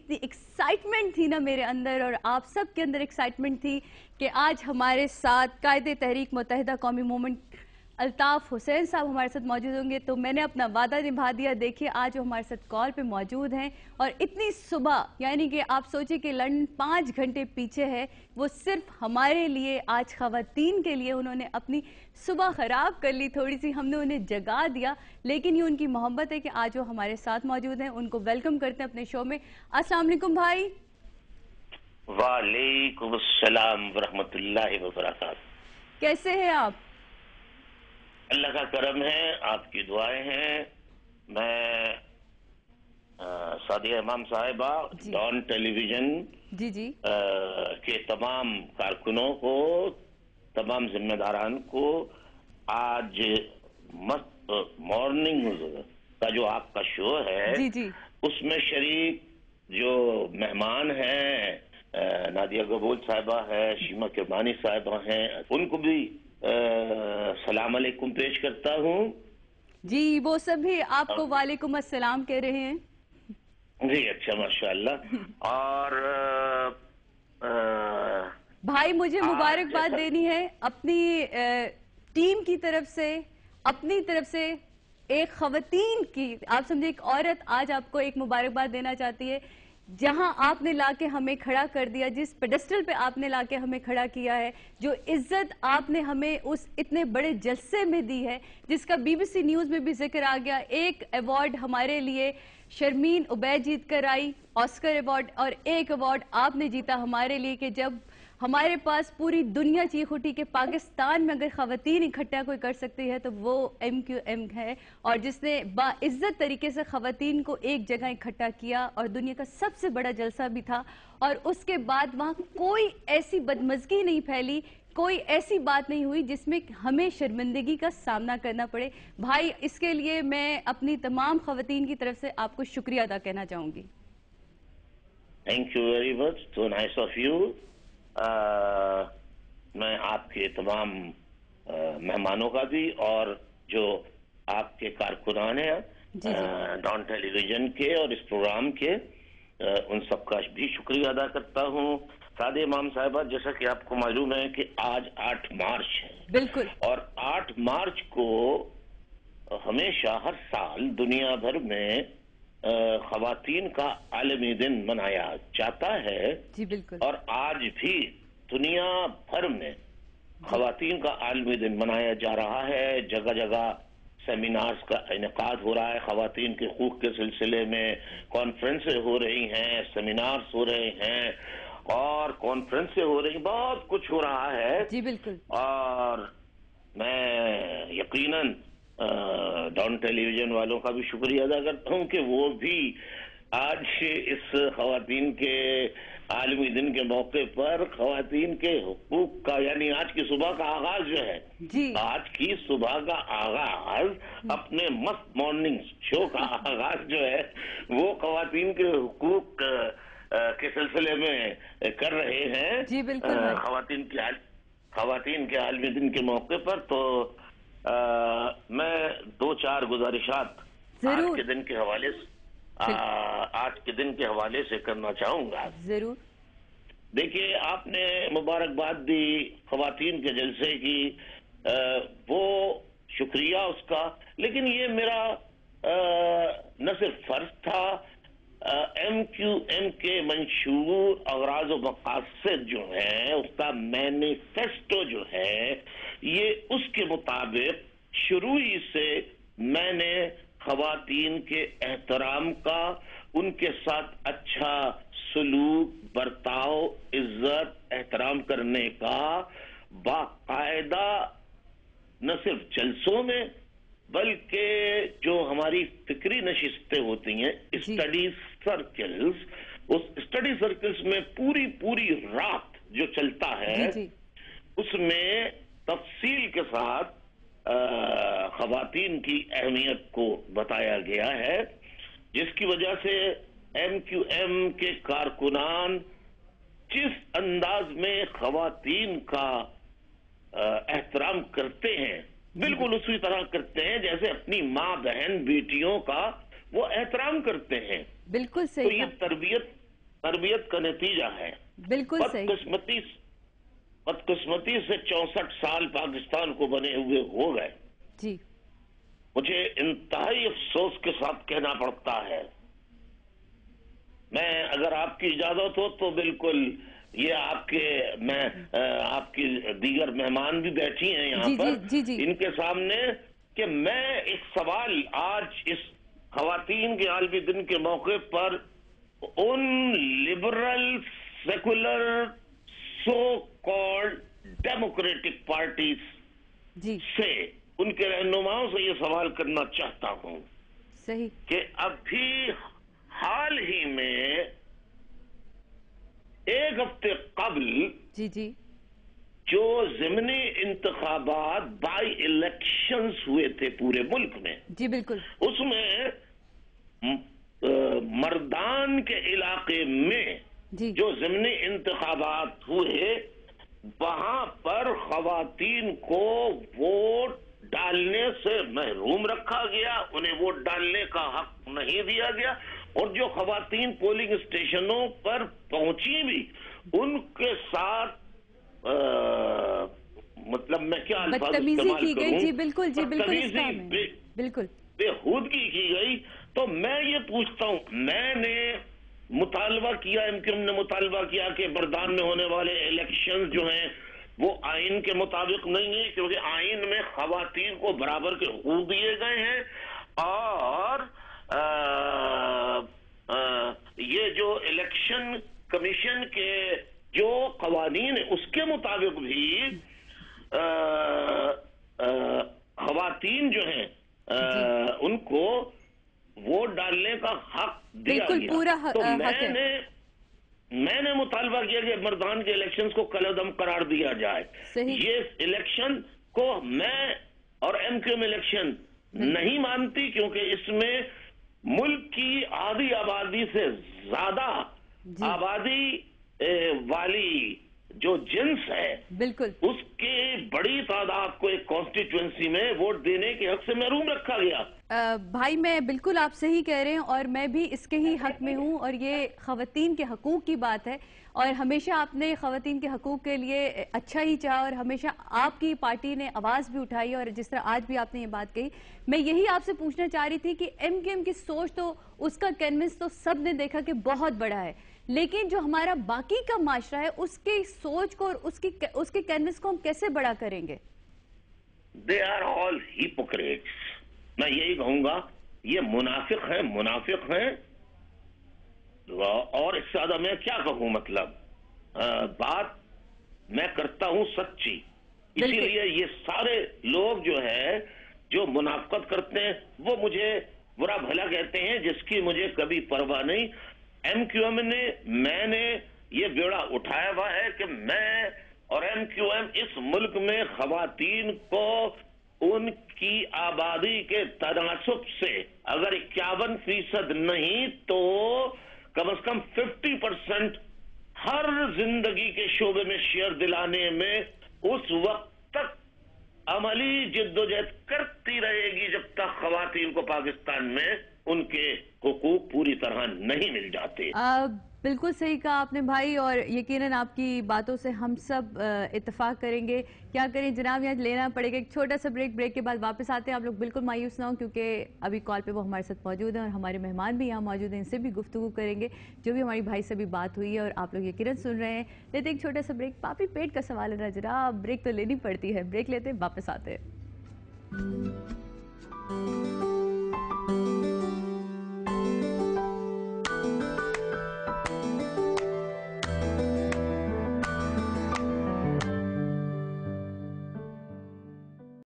اتنی ایکسائٹمنٹ تھی نا میرے اندر اور آپ سب کے اندر ایکسائٹمنٹ تھی کہ آج ہمارے ساتھ قائد تحریک متحدہ قومی مومنٹ الطاف حسین صاحب ہمارے ساتھ موجود ہوں گے. تو میں نے اپنا وعدہ نبھا دیا. دیکھیے آج وہ ہمارے ساتھ کال پہ موجود ہیں اور اتنی صبح، یعنی کہ آپ سوچیں کہ لندن 5 گھنٹے پیچھے ہے، وہ صرف ہمارے لیے، آج خواتین کے لیے انہوں نے اپنی صبح خراب کر لی تھوڑی سی، ہم نے انہیں جگا دیا، لیکن یہ ان کی محبت ہے کہ آج وہ ہمارے ساتھ موجود ہیں. ان کو ویلکم کرتے ہیں اپنے شو میں. السلام علیکم بھائی. وعلیکم السلام ورحمۃ اللہ وبرکاتہ. کیسے ہیں آپ؟ اللہ کا کرم ہے، آپ کی دعائیں ہیں. میں سعدیہ امام صاحبہ ڈان ٹیلی ویژن جی کے تمام کارکنوں کو، تمام ذمہ داران کو آج مارننگ کا جو آپ کا شو ہے جی اس میں شریک جو مہمان ہیں، نادیہ قبول صاحبہ ہے، شیما کرمانی صاحبہ ہیں، ان کو بھی سلام علیکم پیش کرتا ہوں. جی وہ سب بھی آپ کو وعلیکم السلام کہہ رہے ہیں. جی اچھا، ماشاءاللہ. اور بھائی مجھے مبارکباد دینی ہے اپنی ٹیم کی طرف سے، اپنی طرف سے ایک خواتین کی، آپ سمجھے ایک عورت آج آپ کو ایک مبارکباد دینا چاہتی ہے. جہاں آپ نے لا کے ہمیں کھڑا کر دیا، جس پیڈسٹل پہ آپ نے لا کے ہمیں کھڑا کیا ہے، جو عزت آپ نے ہمیں اس اتنے بڑے جلسے میں دی ہے، جس کا بی بی سی نیوز میں بھی ذکر آ گیا. ایک ایوارڈ ہمارے لیے شرمین عبید جیت کر آئی، آسکر ایوارڈ، اور ایک ایوارڈ آپ نے جیتا ہمارے لیے کہ جب ہمارے پاس پوری دنیا چیخ اٹھی کہ پاکستان میں اگر خواتین اکٹھا کوئی کر سکتی ہے تو وہ ایم کیو ایم ہے، اور جس نے باعزت طریقے سے خواتین کو ایک جگہ اکٹھا کیا اور دنیا کا سب سے بڑا جلسہ بھی تھا. اور اس کے بعد وہاں کوئی ایسی بدمزگی نہیں پھیلی، کوئی ایسی بات نہیں ہوئی جس میں ہمیں شرمندگی کا سامنا کرنا پڑے. بھائی اس کے لیے میں اپنی تمام خواتین کی طرف سے آپ کو شکریہ ادا کرنا چاہوں گی. Thank you very much, so nice of you. میں آپ کے تمام مہمانوں کا بھی اور جو آپ کے کارکنان ہیں ڈان ٹیلی ویژن کے اور اس پروگرام کے، ان سب کا بھی شکریہ ادا کرتا ہوں. سعدیہ امام صاحبہ، جیسا کہ آپ کو معلوم ہے کہ آج 8 مارچ ہے. بالکل. اور 8 مارچ کو ہمیشہ ہر سال دنیا بھر میں خواتین کا عالمی دن منایا جاتا ہے. جی بالکل. اور آج بھی دنیا بھر میں خواتین کا عالمی دن منایا جا رہا ہے. جگہ جگہ سیمینارز کا انعقاد ہو رہا ہے خواتین کے حقوق کے سلسلے میں. کانفرنسیں ہو رہی ہیں، سیمینارز ہو رہے ہیں اور کانفرنسیں ہو رہی ہیں، بہت کچھ ہو رہا ہے. جی بالکل. اور میں یقیناً ڈان ٹیلی ویژن والوں کا بھی شکریہ ادا کرتا ہوں کہ وہ بھی آج اس خواتین کے عالمی دن کے موقع پر خواتین کے حقوق کا، یعنی آج کی صبح کا آغاز جو ہے، آج کی صبح کا آغاز اپنے مست مارننگ شو کا آغاز جو ہے وہ خواتین کے حقوق کے سلسلے میں کر رہے ہیں. جی بالکل. خواتین کے عالمی دن کے موقع پر تو میں 2-4 گزارشات آج کے دن کے حوالے سے کرنا چاہوں گا. ضرور. دیکھیے، آپ نے مبارکباد دی خواتین کے جلسے کی، وہ شکریہ اس کا، لیکن یہ میرا نہ صرف فرض تھا، ایم کیو ایم کے منشور اغراض و مقاصد جو ہیں، اس کا مینیفیسٹو جو ہے، یہ اس کے مطابق شروع ہی سے میں نے خواتین کے احترام کا، ان کے ساتھ اچھا سلوک، برتاؤ، عزت، احترام کرنے کا باقاعدہ نہ صرف جلسوں میں بلکہ جو ہماری فکری نشستیں ہوتی ہیں، اسٹڈی سرکلز، اس اسٹڈی سرکلز میں پوری رات جو چلتا ہے اس میں تفصیل کے ساتھ خواتین کی اہمیت کو بتایا گیا ہے، جس کی وجہ سے ایم کیو ایم کے کارکنان جس انداز میں خواتین کا احترام کرتے ہیں، بالکل اسی طرح کرتے ہیں جیسے اپنی ماں، بہن، بیٹیوں کا وہ احترام کرتے ہیں. بالکل صحیح. تو یہ تربیت کا نتیجہ ہے. بالکل صحیح. بدقسمتی سے 64 سال پاکستان کو بنے ہوئے ہو گئے. جی. مجھے انتہائی افسوس کے ساتھ کہنا پڑتا ہے. میں اگر آپ کی اجازت ہو تو بالکل یہ آپ کی دیگر مہمان بھی بیٹھی ہیں یہاں پر, ان کے سامنے کہ میں ایک سوال آج اس خواتین کے عالمی دن کے موقع پر ان liberal secular so called democratic parties سے, ان کے رہنماؤں سے یہ سوال کرنا چاہتا ہوں. صحیح. کہ ابھی حال ہی میں ایک ہفتے قبل جو ضمنی انتخابات بائی الیکشنز ہوئے تھے پورے ملک میں, جی بالکل, اس میں مردان کے علاقے میں جو ضمنی انتخابات ہوئے وہاں پر خواتین کو ووٹ ڈالنے سے محروم رکھا گیا, انہیں ووٹ ڈالنے کا حق نہیں دیا گیا, اور جو خواتین پولنگ اسٹیشنوں پر پہنچی بھی ان کے ساتھ مطلب میں کیا الفاظ استعمال کروں, جی بالکل, جی بالکل, بےہودگی کی گئی. تو میں یہ پوچھتا ہوں, میں نے مطالبہ کیا, MQM نے مطالبہ کیا کہ مردان میں ہونے والے الیکشن جو ہیں وہ آئین کے مطابق نہیں ہے, کیونکہ آئین میں خواتین کو برابر کے حقوق دیے گئے ہیں, اور یہ جو الیکشن کمیشن کے جو قوانین ہیں اس کے مطابق بھی خواتین جو ہیں ان کو ووٹ ڈالنے کا حق دیا گیا. تو میں نے مطالبہ کیا کہ مردان کے الیکشنز کو کالعدم قرار دیا جائے. یہ الیکشن کو میں اور MQM الیکشن نہیں مانتی, کیونکہ اس میں ملک کی آدھی آبادی سے زیادہ آبادی والی جو جنس ہے بالکل اس کی بڑی تعداد کو ایک کانسٹیٹوئنسی میں ووٹ دینے کے حق سے محروم رکھا گیا. بھائی میں بالکل آپ صحیح کہہ رہے ہیں, اور میں بھی اس کے ہی حق میں ہوں, اور یہ خواتین کے حقوق کی بات ہے, اور ہمیشہ آپ نے خواتین کے حقوق کے لیے اچھا ہی چاہا, اور ہمیشہ آپ کی پارٹی نے آواز بھی اٹھائی, اور جس طرح آج بھی آپ نے یہ بات کہی, میں یہی آپ سے پوچھنا چاہ رہی تھی کہ MQM کی سوچ تو اس کا کینوس تو سب نے دیکھا کہ بہت بڑا ہے, لیکن جو ہمارا باقی کا معاشرہ ہے اس کی سوچ کو اور اس کے کینوس کو ہم کیسے بڑا کریں گے؟ They are all hypocrites. میں یہی کہوں گا یہ منافق ہیں, اور اس سے زیادہ میں کیا کہوں, مطلب بات میں کرتا ہوں سچی. اسی لیے یہ سارے لوگ جو ہے جو منافقت کرتے ہیں وہ مجھے برا بھلا کہتے ہیں, جس کی مجھے کبھی پرواہ نہیں. MQM میں نے یہ بیڑا اٹھایا ہوا ہے کہ میں اور MQM اس ملک میں خواتین کو ان کی آبادی کے تناسب سے اگر 51% نہیں تو کم از کم 50% ہر زندگی کے شعبے میں شیئر دلانے میں اس وقت تک عملی جدوجہد کرتی رہے گی جب تک خواتین کو پاکستان میں ان کے حقوق پوری طرح نہیں مل جاتے. بالکل صحیح کہا آپ نے بھائی, اور یقیناً آپ کی باتوں سے ہم سب اتفاق کریں گے. کیا کریں جناب, یہاں لینا پڑے گا ایک چھوٹا سا بریک کے بعد واپس آتے ہیں. آپ لوگ بالکل مایوس نہ ہوں, کیونکہ ابھی کال پہ وہ ہمارے ساتھ موجود ہیں, اور ہمارے مہمان بھی یہاں موجود ہیں, ان سے بھی گفتگو کریں گے جو بھی ہماری بھائی سے بھی بات ہوئی ہے, اور آپ لوگ یقیناً سن رہے ہیں. لیتے ایک چھوٹا سا بریک, پاپی پیٹ کا سوال ہے نا جناب, بریک تو لینی پڑتی ہے. بریک لیتے ہیں, واپس آتے ہیں.